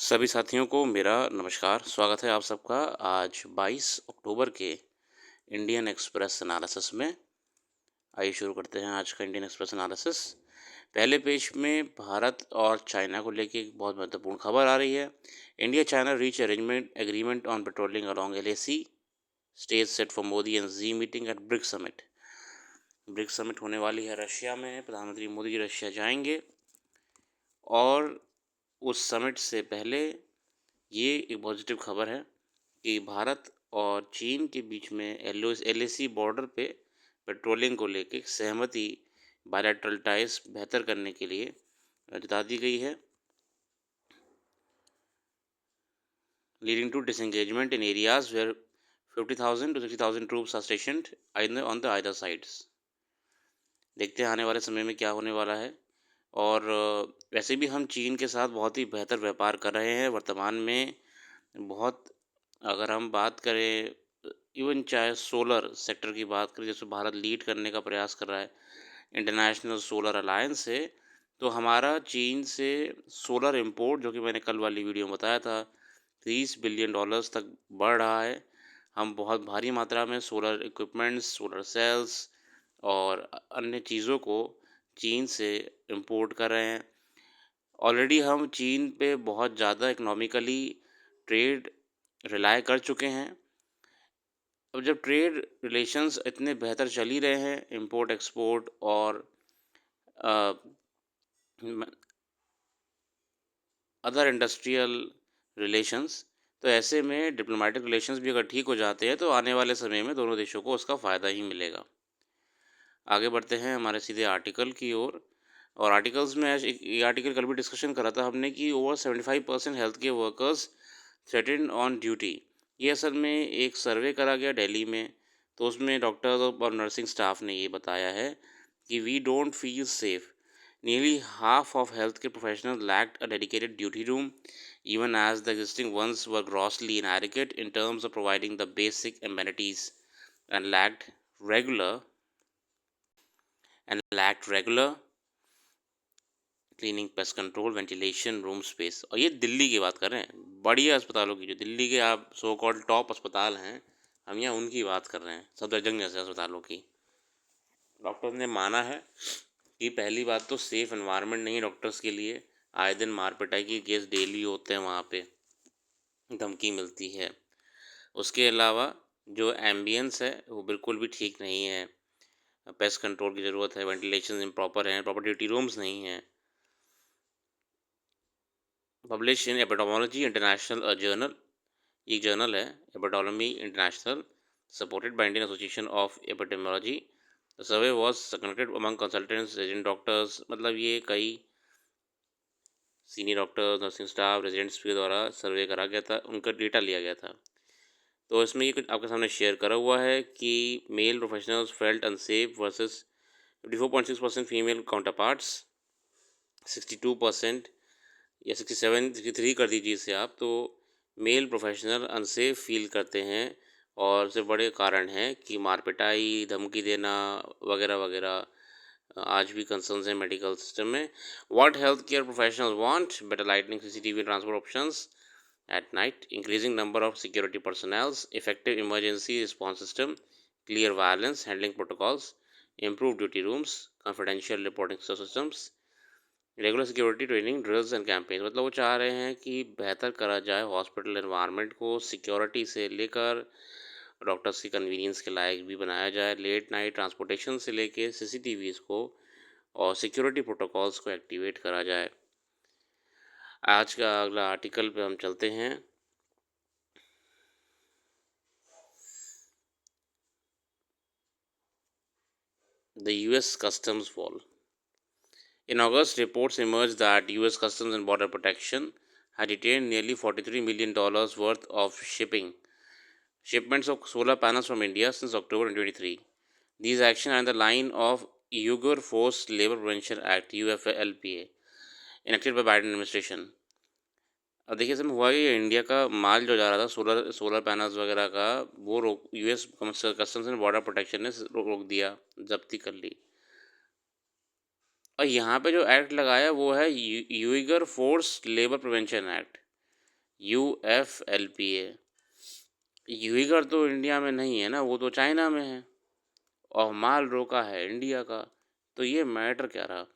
सभी साथियों को मेरा नमस्कार। स्वागत है आप सबका आज 22 अक्टूबर के इंडियन एक्सप्रेस एनालिसिस में। आइए शुरू करते हैं आज का इंडियन एक्सप्रेस एनालिसिस। पहले पेज में भारत और चाइना को लेके एक बहुत महत्वपूर्ण खबर आ रही है। India China reach arrangement agreement on patrolling along LAC, stage set for Modi and Xi meeting at BRICS summit. BRICS summit होने वाली है रशिया में, प्रधानमंत्री मोदी रशिया जाएंगे और उस समिट से पहले ये एक पॉजिटिव खबर है कि भारत और चीन के बीच में एलएसी बॉर्डर पे पेट्रोलिंग को लेके एक सहमति बायलैटरल टाइज बेहतर करने के लिए जता दी गई है, leading to disengagement in areas where 50,000 to 60,000 troops are stationed on the either sides. देखते हैं आने वाले समय में क्या होने वाला है। और वैसे भी हम चीन के साथ बहुत ही बेहतर व्यापार कर रहे हैं वर्तमान में। बहुत अगर हम बात करें, इवन चाहे सोलर सेक्टर की बात करें, जैसे भारत लीड करने का प्रयास कर रहा है, इंटरनेशनल सोलर अलायंस से, तो हमारा चीन से सोलर इंपोर्ट, जो कि मैंने कल वाली वीडियो में बताया था, $30 बिलियन तक बढ़ रहा है। हम बहुत भारी मात्रा में सोलर इक्विपमेंट्स, सोलर सेल्स और अन्य चीज़ों को चीन से इंपोर्ट कर रहे हैं। ऑलरेडी हम चीन पे बहुत ज़्यादा इकोनॉमिकली ट्रेड रिलाय कर चुके हैं। अब जब ट्रेड रिलेशंस इतने बेहतर चल ही रहे हैं, इंपोर्ट एक्सपोर्ट और अदर इंडस्ट्रियल रिलेशंस, तो ऐसे में डिप्लोमेटिक रिलेशंस भी अगर ठीक हो जाते हैं तो आने वाले समय में दोनों देशों को उसका फ़ायदा ही मिलेगा। आगे बढ़ते हैं हमारे सीधे आर्टिकल की ओर। और आर्टिकल्स में आज ये आर्टिकल कल भी डिस्कशन करा था हमने कि over 75% health care workers threatened on duty. ये असल में एक सर्वे करा गया दिल्ली में, तो उसमें डॉक्टर्स और नर्सिंग स्टाफ ने ये बताया है कि we don't feel safe. Nearly half of health care professional lacked a dedicated duty room, even as the existing ones were grossly inadequate in terms of providing the basic amenities and regular lacked regular cleaning, pest control, ventilation, room space. और ये दिल्ली की बात कर रहे हैं, बढ़िया अस्पतालों की, जो दिल्ली के आप सो कॉल्ड टॉप अस्पताल हैं, हम यहाँ उनकी बात कर रहे हैं, सफदरजंग जैसे अस्पतालों की। डॉक्टर ने माना है कि पहली बात तो सेफ एनवायरनमेंट नहीं डॉक्टर्स के लिए। आए दिन मार पिटाई के केस डेली होते हैं, वहाँ पे धमकी मिलती है। उसके अलावा जो एम्बियंस है वो बिल्कुल भी ठीक नहीं है, पेस्ट कंट्रोल की ज़रूरत है, वेंटिलेशन इम्प्रॉपर हैं, प्रॉपर ड्यूटी रूम्स नहीं हैं। Publish in epidemiology international journal, एक जर्नल है epidemiology international, supported by Indian association of epidemiology. The survey was conducted among consultants, resident doctors, मतलब ये कई senior doctors, nursing staff, residents के द्वारा सर्वे करा गया था, उनका डेटा लिया गया था। तो इसमें ये कुछ आपके सामने शेयर करा हुआ है कि male professionals felt unsafe versus 54.6% female counter parts, 62% या 67, 63 कर दीजिए इसे आप, तो मेल प्रोफेशनल अनसेफ फील करते हैं। और सबसे बड़े कारण हैं कि मार पिटाई, धमकी देना वगैरह वगैरह आज भी कंसर्न्स हैं मेडिकल सिस्टम में। What health care professionals want, better lightning, CCTV transport options at night, increasing number of security personnel, effective emergency response system, clear violence handling protocols, improved duty rooms, confidential reporting systems, regular security training drills and campaign. मतलब वो चाह रहे हैं कि बेहतर करा जाए hospital environment को, सिक्योरिटी से लेकर डॉक्टर्स की कन्वीनियंस के लायक भी बनाया जाए, लेट नाइट ट्रांसपोर्टेशन से लेके सीसीटीवीज़ को और सिक्योरिटी प्रोटोकॉल्स को एक्टिवेट करा जाए। आज का अगला आर्टिकल पे हम चलते हैं। The US Customs Wall. In August, reports emerged that US Customs and Border Protection had detained nearly $43 million worth of shipments of solar panels from India since October 2023. These actions are in the line of Uyghur Forced Labor Prevention Act (UFLPA) enacted by Biden administration. अब देखिए इसमें हुआ कि India का माल जो जा रहा था सोलर पैनल्स वगैरह का, वो US customs and border protection ने रोक दिया, जब्ती कर ली। और यहाँ पे जो एक्ट लगाया वो है Uyghur forced labour prevention act. UFLPA। Uyghur तो इंडिया में नहीं है ना, वो तो चाइना में है और माल रोका है इंडिया का। तो ये मैटर क्या रहा?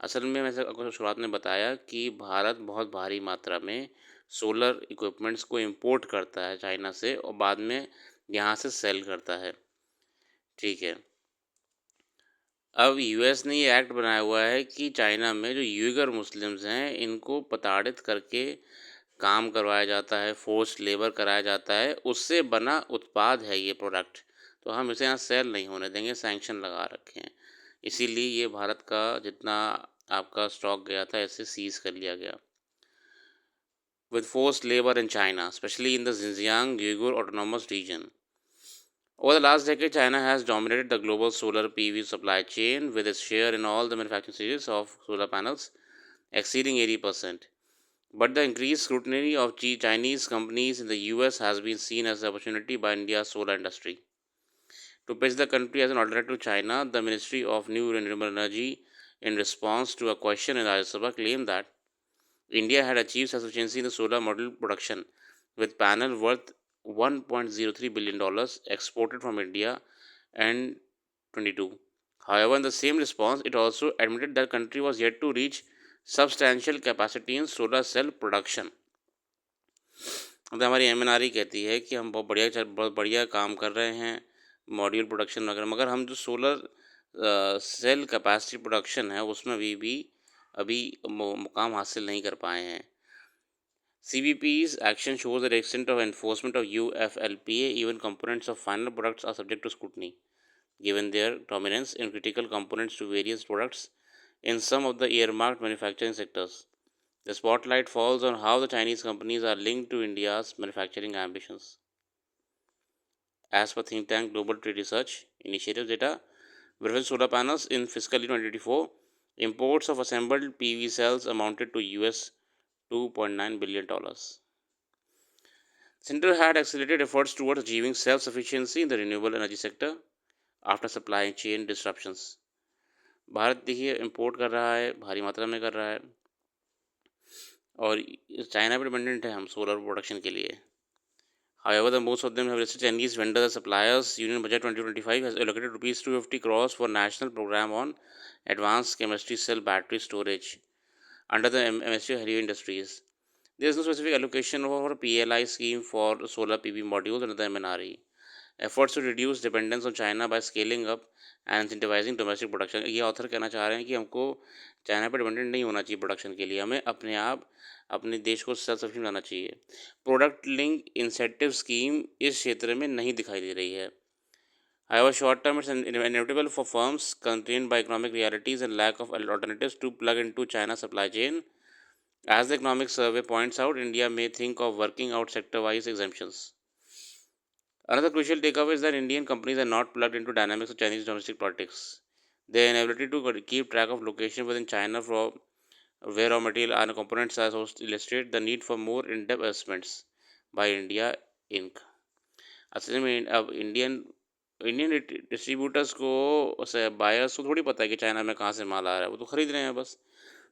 असल में वैसे आपको शुरुआत में बताया कि भारत बहुत भारी मात्रा में सोलर इक्विपमेंट्स को इंपोर्ट करता है चाइना से और बाद में यहाँ से सेल करता है। ठीक है, अब यूएस ने ये एक्ट बनाया हुआ है कि चाइना में जो यूगर मुस्लिम्स हैं इनको प्रताड़ित करके काम करवाया जाता है, फोर्स्ड लेबर कराया जाता है, उससे बना उत्पाद है ये प्रोडक्ट, तो हम इसे यहाँ सेल नहीं होने देंगे, सैंक्शन लगा रखे हैं। इसीलिए ये भारत का जितना आपका स्टॉक गया था ऐसे सीज कर लिया गया। With forced labour in China, specially in the Xinjiang Uyghur Autonomous Region. Over the last decade, China has dominated the global solar PV supply chain with its share in all the manufacturing stages of solar panels exceeding 80%. But the increased scrutiny of Chinese companies in the US has been seen as an opportunity by India's solar industry. To pitch the country as an alternative to China, the Ministry of New Renewable Energy, in response to a question in Rajya Sabha, claimed that India had achieved self-sufficiency in the solar module production, with panel worth $1.03 billion exported from India and 22. However, in the same response, it also admitted that the country was yet to reach substantial capacity in solar cell production. मतलब हमारी MNRE कहती है कि हम बहुत बढ़िया काम कर रहे हैं मॉड्यूल प्रोडक्शन वगैरह, मगर हम जो सोलर सेल कैपेसिटी प्रोडक्शन है उसमें अभी मुकाम हासिल नहीं कर पाए हैं। CBP's action shows the extent of enforcement of UFLPA. Even components of final products are subject to scrutiny, given their dominance in critical components to various products in some of the earmarked manufacturing sectors. The spotlight falls on how the Chinese companies are linked to India's manufacturing ambitions. As per think tank Global Trade Research Initiative data, verifying solar panels in fiscal year 2024, imports of assembled PV cells amounted to US $2.9 billion. Center had accelerated efforts towards achieving self-sufficiency in the renewable energy sector after supply chain disruptions. Bharat देखिए import कर रहा है, भारी मात्रा में कर रहा है और चाइना पर डिपेंडेंट है हम सोलर प्रोडक्शन के लिए। However, the most of them have listed Chinese vendors as suppliers. Union Budget 2025 has allocated rupees 250 crores for national program on advanced chemistry cell battery storage under the Ministry of Heavy Industries. There is no specific allocation for a PLI scheme for solar PV modules under the MNRE. Efforts to reduce dependence on China by scaling up and incentivizing domestic production. ये author कहना चाह रहे हैं कि हमको China पर dependent नहीं होना चाहिए प्रोडक्शन के लिए, हमें अपने आप अपने देश को सेल्फ सफिशिएंट बनाना चाहिए। प्रोडक्ट लिंक इंसेंटिव स्कीम इस क्षेत्र में नहीं दिखाई दे रही है। However, short term it's inevitable for firms constrained by economic realities and lack of alternatives to plug into China's supply chain. As the economic survey points out, India may think of working out sector-wise exemptions. Another crucial takeaway is that Indian companies are not plugged into dynamics of Chinese domestic politics. Their inability to keep track of location within China for where raw material and components are sourced illustrate the need for more in-depth assessments by India Inc. असल में अब Indian Indian distributors को buyers को थोड़ी पता है कि China में कहाँ से माल आ रहा है, वो तो ख़रीद रहे हैं बस।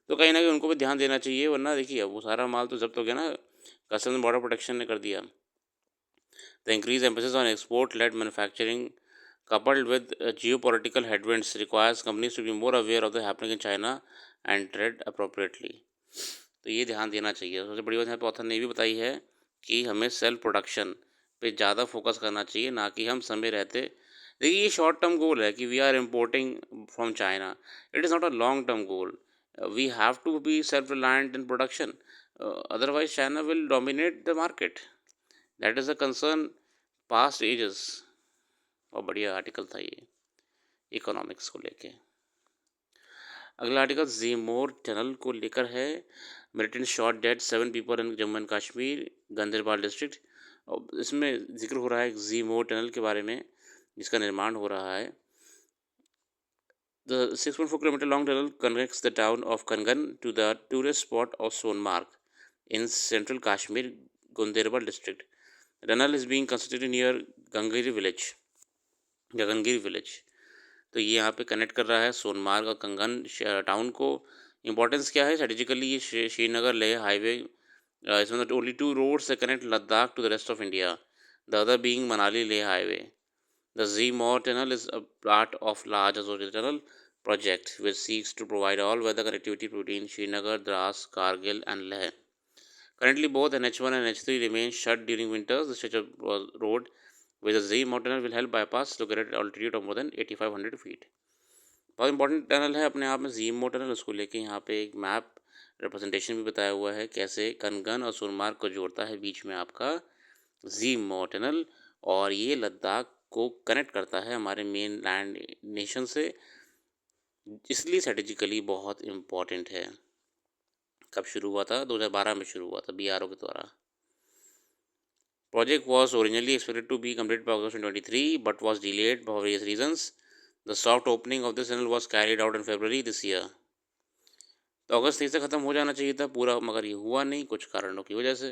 तो कहीं ना कहीं उनको भी ध्यान देना चाहिए, वरना देखिए वो सारा माल तो जब्त हो गया ना, कस्टम्स बॉर्डर प्रोटेक्शन ने कर दिया। The increased emphasis on export-led manufacturing, coupled with geopolitical headwinds, requires companies to be more aware of the happening in China and tread appropriately. तो ये ध्यान देना चाहिए। सबसे बड़ी बात यहाँ पे ऑथर ने भी बताई है कि हमें सेल्फ प्रोडक्शन पे ज़्यादा फोकस करना चाहिए, ना कि हम समय रहते। देखिए ये शॉर्ट टर्म गोल है कि we are importing from China, it is not a long term goal. We have to be self reliant in production, otherwise China will dominate the market. That is a concern past ages. और बढ़िया article था ये economics को लेके। अगला article ज़ीमोर tunnel को लेकर है। Militant shot dead 7 people in Jammu and Kashmir Ganderbal district. और इसमें जिक्र हो रहा है ज़ीमोर टनल के बारे में जिसका निर्माण हो रहा है। The 6.4 kilometer long tunnel connects the town of Kangan to the tourist spot of Sonmarg in central Kashmir, Gunderbal district. The tunnel is being constructed near Gagangiri village. तो ये यहाँ पे कनेक्ट कर रहा है सोनमार्ग और कंगन टाउन को। इम्पोर्टेंस क्या है स्ट्रेटेजिकली, ये Srinagar Leh highway It's one of the only two roads that connect Ladakh to the rest of India, the other being Manali Leh Highway. The Zimor Tunnel is a part of larger Zori Tunnel project which seeks to provide all weather connectivity between Srinagar, Dras, Kargil, and Leh. Currently, both NH1 and NH3 remain shut during winters. The stretch of road with the Zimor Tunnel will help bypass located at altitude of more than 8500 feet. बहुत important tunnel है अपने आप में ज़ीमो tunnel, उसको लेके यहाँ पे एक मैप रिप्रेजेंटेशन भी बताया हुआ है कैसे कनगन और सोनमार्ग को जोड़ता है बीच में आपका ज़ीमो टनल, और ये लद्दाख को कनेक्ट करता है हमारे मेन लैंड नेशन से, इसलिए स्ट्रेटेजिकली बहुत इम्पॉर्टेंट है। कब शुरू हुआ था? 2012 में शुरू हुआ था BRO के द्वारा। Project was originally expected to be completed by August 2023 but was delayed for various reasons. The soft opening of this tunnel was carried out in February this year. तो अगस्त 23 से ख़त्म हो जाना चाहिए था पूरा, मगर ये हुआ नहीं कुछ कारणों की वजह से।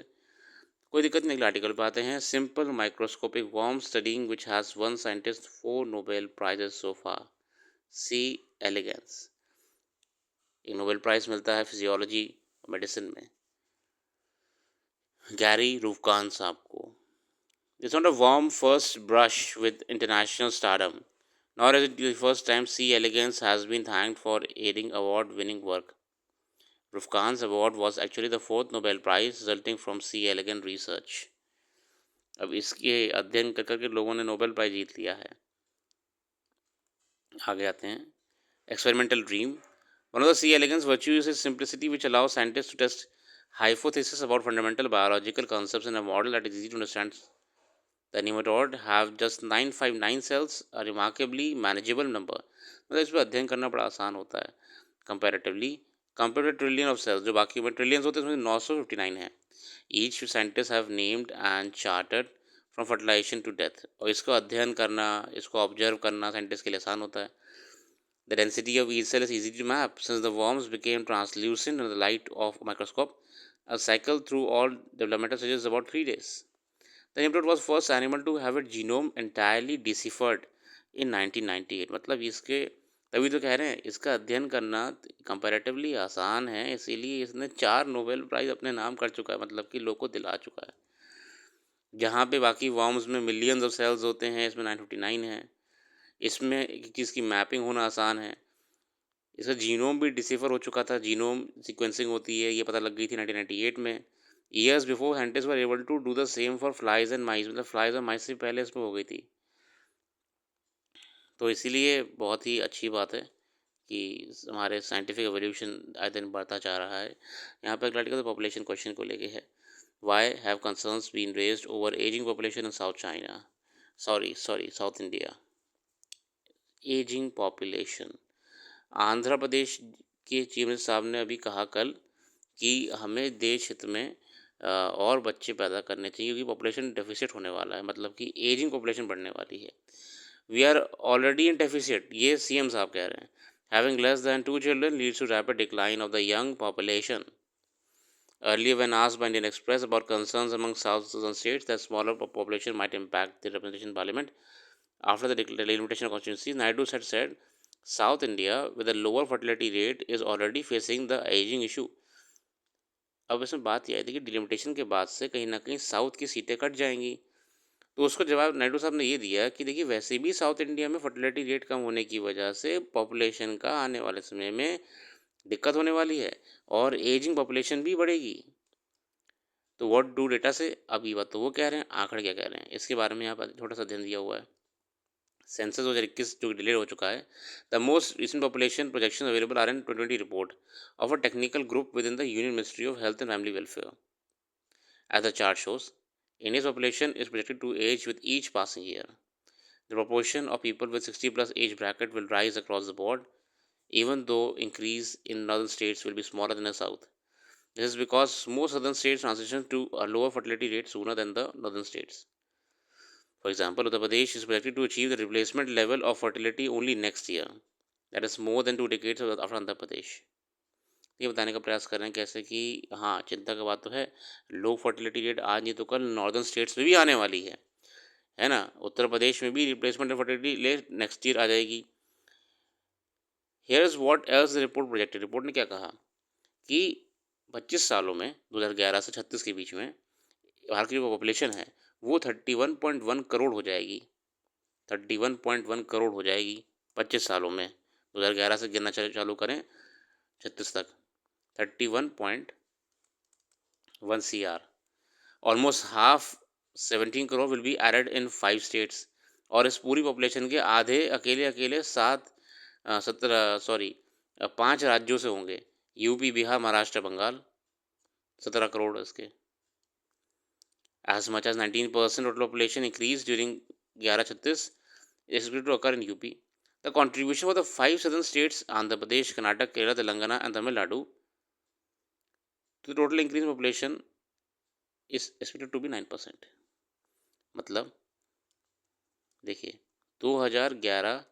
कोई दिक्कत नहीं, अगले आर्टिकल पे आते हैं। Simple microscopic worm studying which has one scientist 4 Nobel prizes so far. C elegans, एक नोबेल प्राइज़ मिलता है फिजियोलॉजी मेडिसिन में गैरी रूफकान साहब को। It's not a warm first brush with international stardom, nor is it the first time C. elegans has been thanked for aiding award-winning work. Rufkan's award was actually the fourth Nobel Prize resulting from C. elegans research. अब इसके अध्ययन कर करके लोगों ने Nobel prize जीत लिया है। आगे आते हैं। Experimental dream. One of the C. elegans virtues is simplicity, which allows scientists to test hypotheses about fundamental biological concepts in a model that is easy to understand. The nematode have just 959 cells, a remarkably manageable number. मतलब इस पर अध्ययन करना बड़ा आसान होता है comparatively compare to trillion of cells, जो बाकी में ट्रिलियंस होते हैं उसमें 959 है। Each scientist have named and chartered from fertilisation to death, और इसको अध्ययन करना, इसको ऑब्जर्व करना साइंटिस्ट के लिए आसान होता है। The density of each cell is easy to map since the worms became translucent in the light of a microscope. A cycle through all developmental stages is about 3 days. The nematode was first animal to have its genome entirely deciphered in 1998. मतलब इसके तभी तो कह रहे हैं इसका अध्ययन करना कंपैरेटिवली आसान है, इसीलिए इसने 4 नोबेल प्राइज़ अपने नाम कर चुका है, मतलब कि लोग को दिला चुका है। जहाँ पे बाकी वॉर्म्स में मिलियंस ऑफ सेल्स होते हैं, इसमें 959 है। इसमें एक चीज़ की मैपिंग होना आसान है। इसका जीनोम भी डिसिफर हो चुका था, जीनोम सीक्वेंसिंग होती है, ये पता लग गई थी 1998 में। Years before scientists were able to do the same for flies and mice, मतलब फ्लाइज और माइस से पहले इसमें हो गई थी। तो इसीलिए बहुत ही अच्छी बात है कि हमारे साइंटिफिक एवोल्यूशन आए दिन बढ़ता जा रहा है। यहाँ पर आर्टिकल पॉपुलेशन क्वेश्चन को लेके है। Why have concerns been raised over ageing population in South China, South India. Ageing population, Andhra Pradesh के चीफ मिनिस्टर साहब ने अभी कहा कल कि हमें देश हित में और बच्चे पैदा करने चाहिए क्योंकि पॉपुलेशन डेफिसिट होने वाला है, मतलब कि एजिंग पॉपुलेशन बढ़ने वाली है। We are already in deficit, ये सीएम साहब कह रहे हैं। Having less than 2 children leads to rapid decline of the young population. Earlier, when asked by Indian Express about concerns among southern states that smaller population might impact the representation in parliament after the delimitation of constituencies, Naidu said South India, with a lower fertility rate, is already facing the aging issue. अब इसमें बात यह आई थी कि delimitation के बाद से कहीं ना कहीं साउथ की सीटें कट जाएंगी, तो उसको जवाब नायडू साहब ने ये दिया कि देखिए वैसे भी साउथ इंडिया में फर्टिलिटी रेट कम होने की वजह से पॉपुलेशन का आने वाले समय में दिक्कत होने वाली है और एजिंग पॉपुलेशन भी बढ़ेगी। तो व्हाट डू डेटा से, अब ये बात तो वो कह रहे हैं, आंकड़े क्या कह रहे हैं इसके बारे में यहाँ पर छोटा सा अध्ययन दिया हुआ है। सेंसस 2021 जो डिले हो चुका है। The most recent population projection available are in 2020 report of a technical group with in the union ministry of health and family welfare. As the chart shows, India's population is projected to age with each passing year. The proportion of people with 60 plus age bracket will rise across the board, even though increase in northern states will be smaller than the south. This is because most southern states transition to a lower fertility rate sooner than the northern states. For example, Uttar Pradesh is projected to achieve the replacement level of fertility only next year. That is more than 2 decades after Andhra Pradesh. ये बताने का प्रयास कर रहे हैं कैसे कि हाँ चिंता की बात तो है, लो फर्टिलिटी रेट आज नहीं तो कल नॉर्दर्न स्टेट्स में भी आने वाली है ना। उत्तर प्रदेश में भी replacement fertility rate next year आ जाएगी। Here is what else the report projected, report ने क्या कहा कि 25 सालों में 2011 से 36 के बीच में भारत की जो पॉपुलेशन है वो 31.1 करोड़ हो जाएगी। 31.1 करोड़ हो जाएगी 25 सालों में। 2011 से गिनना चालू करें 36 तक 31.1 CR, almost half 17 crore will be added in 5 states. और इस पूरी पॉपुलेशन के आधे अकेले अकेले 5 राज्यों से होंगे, यूपी, बिहार, महाराष्ट्र, बंगाल। 17 करोड़ इसके। As much as 19% total population increase during 1136 is expected to occur in UP. The contribution for the 5 southern states, Andhra Pradesh, Karnataka, Kerala, Telangana and Tamil Nadu, to the total increase in population is expected to be 9%. मतलब देखिए 2011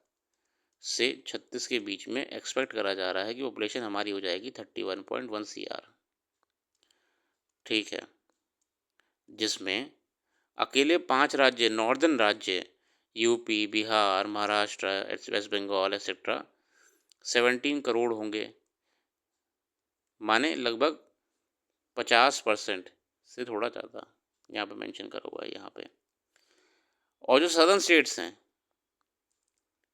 से 36 के बीच में expect करा जा रहा है कि पॉपुलेशन हमारी हो जाएगी 31.1 CR। ठीक है, जिसमें अकेले 5 राज्य, नॉर्दर्न राज्य यूपी, बिहार, महाराष्ट्र, वेस्ट बंगाल एक्सेट्रा 17 करोड़ होंगे, माने लगभग 50% से थोड़ा ज़्यादा यहाँ पे मेंशन करा हुआ है यहाँ पे। और जो सदर्न स्टेट्स हैं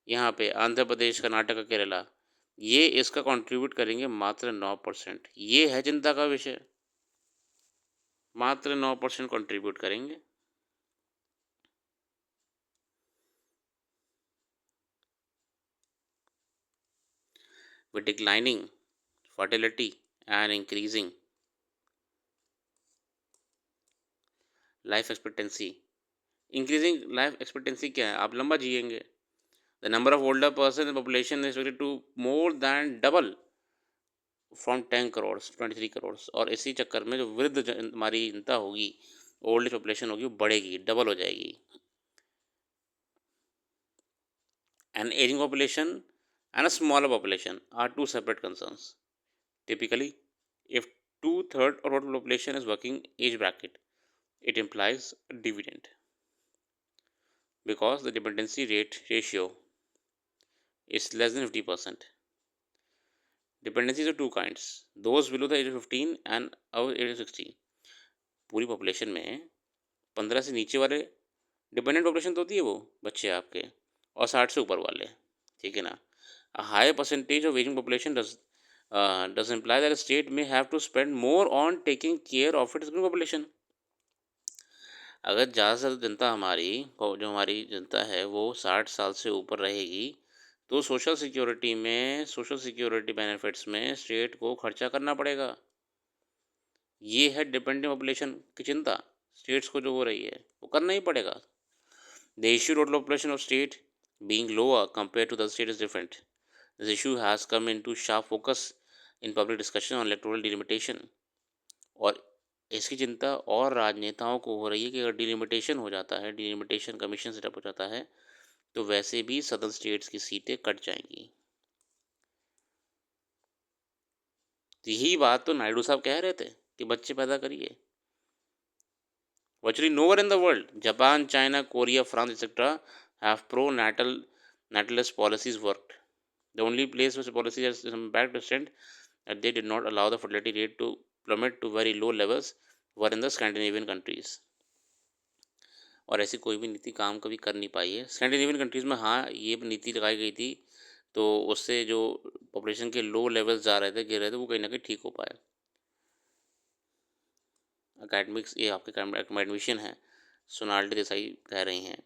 यहाँ पे आंध्र प्रदेश, कर्नाटक, केरला, ये इसका कंट्रीब्यूट करेंगे मात्र 9%। ये है चिंता का विषय, मात्र 9% कंट्रीब्यूट करेंगे। With declining fertility and increasing life expectancy, increasing life expectancy क्या है, आप लंबा जिएंगे। The number of older person in population is expected to more than double from 10 crore 23 crore. और इसी चक्कर में जो वृद्ध हमारी जनता होगी, ओल्ड एज पॉपुलेशन होगी, वो बढ़ेगी, डबल हो जाएगी। An aging population and a smaller population are two separate concerns. Typically, if 2/3 of total population is working age bracket, it implies a dividend because the dependency rate ratio is less than 50%. Dependencies of two kinds, those below the age of 15 and above age of 16. पूरी population में 15 से नीचे वाले dependent population तो होती है, वो बच्चे आपके, और 60 से ऊपर वाले, ठीक है ना। A higher percentage of aging population does imply that a state may have to spend more on taking care of its growing population. अगर ज़्यादा से ज़्यादा जनता हमारी, जो हमारी जनता है वो 60 साल से ऊपर रहेगी, तो सोशल सिक्योरिटी बेनिफिट्स में स्टेट को खर्चा करना पड़ेगा। ये है डिपेंडेंट पॉपुलेशन की चिंता, स्टेट्स को जो हो रही है वो करना ही पड़ेगा। The issue total population of state being lower compared to the state is different. This issue has come into sharp focus in public discussion on electoral delimitation. और इसकी चिंता और राजनेताओं को हो रही है कि अगर डिलिमिटेशन हो जाता है, डिलिमिटेशन कमीशन सेटअप हो जाता है, तो वैसे भी सदर्न स्टेट्स की सीटें कट जाएंगी। यही बात तो नायडू साहब कह रहे थे कि बच्चे पैदा करिए। Virtually nowhere in the world, Japan, China, Korea, France, etc., have pro-natalist policies worked. The only place where policy has impact extent that they did not allow the fertility rate to plummet to very low levels were in the Scandinavian countries. और ऐसी कोई भी नीति काम कभी कर नहीं पाई है स्कैंडिनेवियन कंट्रीज़ में। हाँ, ये नीति लगाई गई थी तो उससे जो पॉपुलेशन के लो लेवल्स जा रहे थे, गिर रहे थे, वो कहीं ना कहीं ठीक हो पाए। अकेडमिक्स, ये आपके अकेडमिशियन हैं सोनाल्डी देसाई कह रही हैं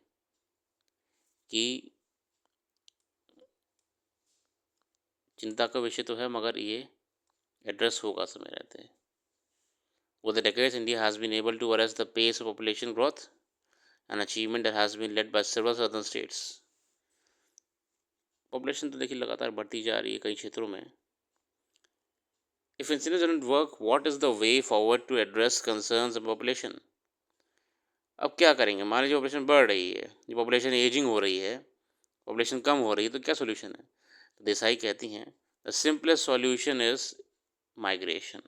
कि चिंता का विषय तो है मगर ये एड्रेस होगा समय रहते। Over the decades, India has been able to arrest the pace of population growth, an achievement that has been led by several southern states. Population तो देखिए लगातार बढ़ती जा रही है कई क्षेत्रों में। If incentives don't work, what is the way forward to address concerns of population? अब क्या करेंगे, मान लीजिए पॉपुलेशन बढ़ रही है, ये पॉपुलेशन एजिंग हो रही है, पॉपुलेशन कम हो रही है, तो क्या सोल्यूशन है? तो देसाई कहती हैं the simplest solution is migration.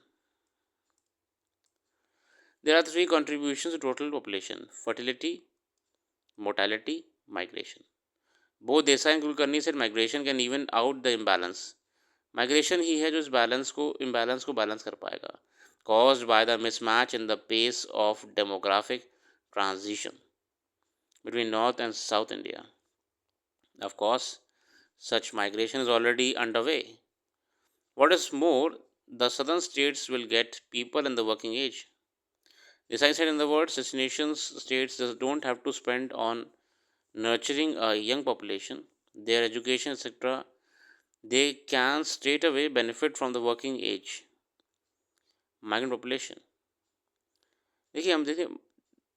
There are three contributions to total population: fertility, mortality, migration. Both Desai and Kulkarni said migration can even out the imbalance. Migration ही है जो इस इम्बैलेंस को बैलेंस कर पाएगा। caused by the mismatch in the pace of demographic transition between North and South India. Of course, such migration is already underway. What is more, the southern states will get people in the working age. This I said in the words, destinations states don't have to spend on nurturing a young population, their education, etc. They can straight away benefit from the working age migrant population. देखिए हम देखिए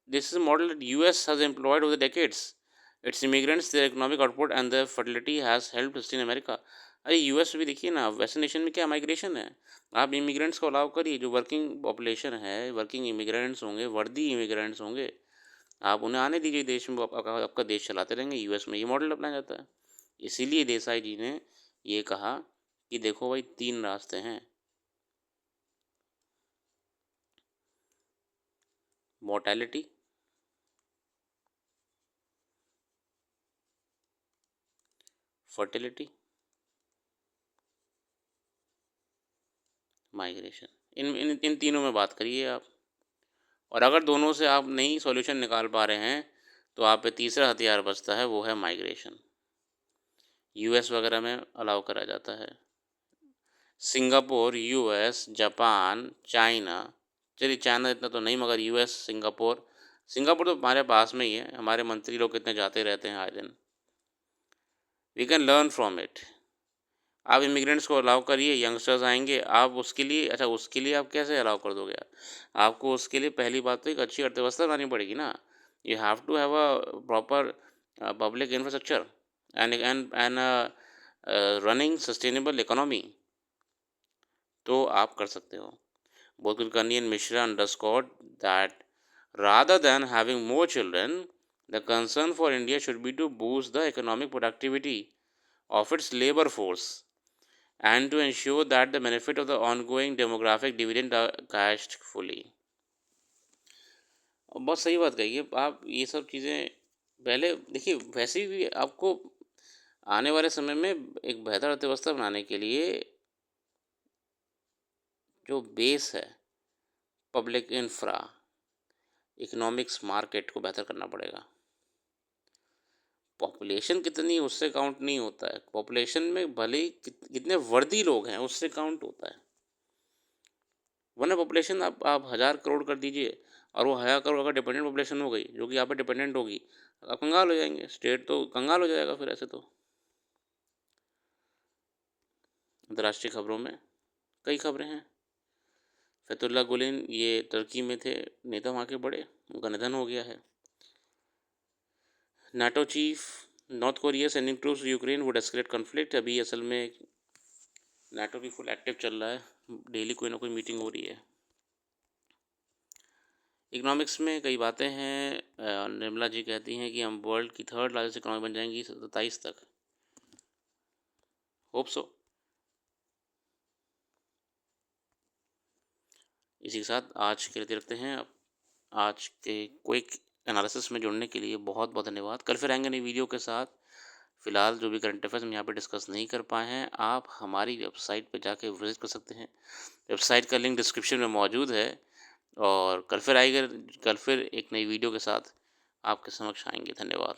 this is a model that US has employed over the decades. Its immigrants, their economic output and their fertility has helped sustain America. अरे US भी देखिए ना, western nation में क्या migration है. आप इमिग्रेंट्स को अलाउ करिए, जो वर्किंग पॉपुलेशन है, वर्किंग इमिग्रेंट्स होंगे, वर्दी इमिग्रेंट्स होंगे, आप उन्हें आने दीजिए देश में, आपका देश चलाते रहेंगे. यूएस में ये मॉडल अपनाया जाता है. इसीलिए देसाई जी ने ये कहा कि देखो भाई 3 रास्ते हैं. Mortality, fertility, migration. इन तीनों में बात करिए आप. और अगर दोनों से आप नहीं सॉल्यूशन निकाल पा रहे हैं तो आप पे तीसरा हथियार बचता है, वो है माइग्रेशन. यूएस वगैरह में अलाउ करा जाता है. Singapore, US, Japan, China. चलिए चाइना इतना तो नहीं, मगर यूएस, सिंगापुर. सिंगापुर तो हमारे पास में ही है, हमारे मंत्री लोग कितने जाते रहते हैं आए दिन. We can learn from it. आप इमिग्रेंट्स को अलाउ करिए, यंगस्टर्स आएंगे. आप उसके लिए, अच्छा उसके लिए आप कैसे अलाउ कर दोगे. आपको उसके लिए पहली बात तो एक अच्छी अर्थव्यवस्था बनानी पड़ेगी ना. You have to have a proper public infrastructure and running sustainable economy. तो आप कर सकते हो. Both Kulkarni and Mishra underscored that rather than having more children, the concern for India should be to boost the economic productivity of its labor force and to ensure that the benefit of the ongoing demographic dividend are cashed fully. और बहुत सही बात कही है आप. ये सब चीज़ें पहले देखिए, वैसे भी आपको आने वाले समय में एक बेहतर अर्थव्यवस्था बनाने के लिए जो बेस है, पब्लिक इंफ्रा, इकोनॉमिक्स, मार्केट को बेहतर करना पड़ेगा. पॉपुलेशन कितनी है उससे काउंट नहीं होता है. पॉपुलेशन में भले ही कितने वर्दी लोग हैं उससे काउंट होता है. वरना पॉपुलेशन आप 1000 करोड़ कर दीजिए और वो 1000 करोड़ अगर डिपेंडेंट पॉपुलेशन हो गई, जो कि आप पे डिपेंडेंट होगी, आप कंगाल हो जाएंगे. स्टेट तो कंगाल हो जाएगा फिर ऐसे तो. अंतर्राष्ट्रीय खबरों में कई खबरें हैं. फतुल्ला गुलेन ये तुर्की में थे नेता, वहाँ के बड़े, उनका निधन हो गया है. NATO chief, north Korea sending troops Ukraine would escalate conflict. अभी असल में नाटो भी फुल एक्टिव चल रहा है, डेली कोई ना कोई मीटिंग हो रही है. इकोनॉमिक्स में कई बातें हैं. निर्मला जी कहती हैं कि हम वर्ल्ड की 3rd लार्जेस्ट इकोनॉमी बन जाएंगी 27 तक. Hope so. इसी के साथ आज के लिए रखते हैं. आज के क्विक एनालिसिस में जुड़ने के लिए बहुत बहुत धन्यवाद. कल फिर आएंगे नई वीडियो के साथ. फ़िलहाल जो भी करंट अफेयर्स हम यहाँ पे डिस्कस नहीं कर पाए हैं, आप हमारी वेबसाइट पे जाके विजिट कर सकते हैं. वेबसाइट का लिंक डिस्क्रिप्शन में मौजूद है. और कल फिर एक नई वीडियो के साथ आपके समक्ष आएंगे. धन्यवाद.